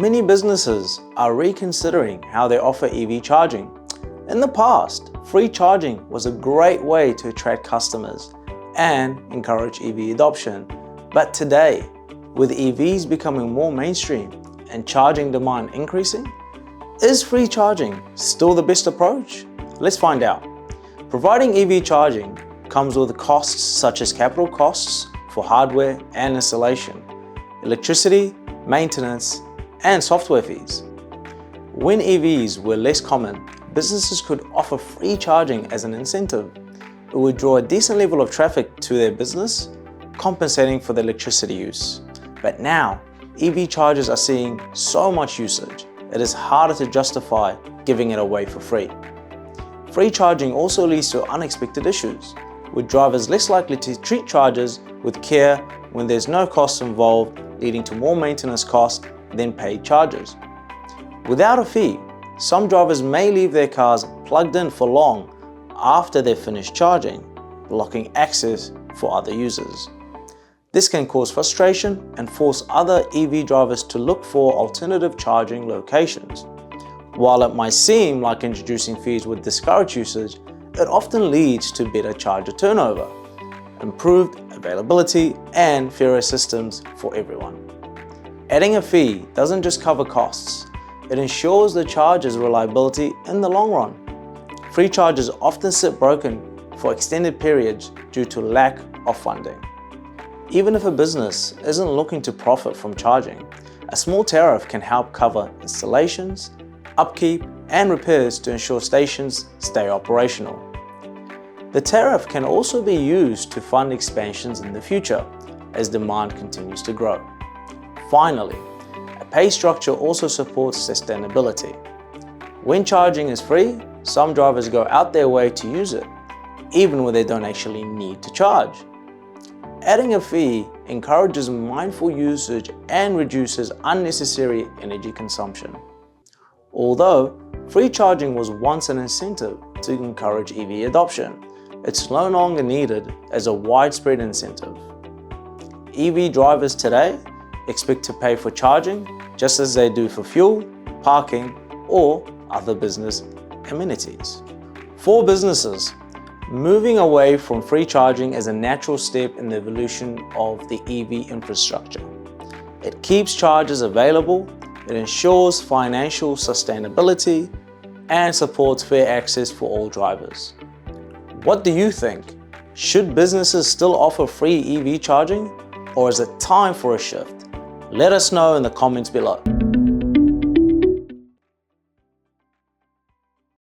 Many businesses are reconsidering how they offer EV charging. In the past, free charging was a great way to attract customers and encourage EV adoption. But today, with EVs becoming more mainstream and charging demand increasing, is free charging still the best approach? Let's find out. Providing EV charging comes with costs such as capital costs for hardware and installation, electricity, maintenance, and software fees. When EVs were less common, businesses could offer free charging as an incentive. It would draw a decent level of traffic to their business, compensating for the electricity use. But now, EV chargers are seeing so much usage, it is harder to justify giving it away for free. Free charging also leads to unexpected issues, with drivers less likely to treat chargers with care when there's no cost involved, leading to more maintenance costs than paid chargers. Without a fee, some drivers may leave their cars plugged in for long after they've finished charging, blocking access for other users. This can cause frustration and force other EV drivers to look for alternative charging locations. While it might seem like introducing fees would discourage usage, it often leads to better charger turnover, improved availability, and fairer systems for everyone. Adding a fee doesn't just cover costs, it ensures the charger's reliability in the long run. Free chargers often sit broken for extended periods due to lack of funding. Even if a business isn't looking to profit from charging, a small tariff can help cover installations, upkeep, and repairs to ensure stations stay operational. The tariff can also be used to fund expansions in the future as demand continues to grow. Finally, a pay structure also supports sustainability. When charging is free, some drivers go out their way to use it, even when they don't actually need to charge. Adding a fee encourages mindful usage and reduces unnecessary energy consumption. Although free charging was once an incentive to encourage EV adoption, it's no longer needed as a widespread incentive. EV drivers today expect to pay for charging just as they do for fuel, parking, or other business amenities. For businesses, moving away from free charging is a natural step in the evolution of the EV infrastructure. It keeps chargers available, it ensures financial sustainability, and supports fair access for all drivers. What do you think? Should businesses still offer free EV charging, or is it time for a shift? Let us know in the comments below.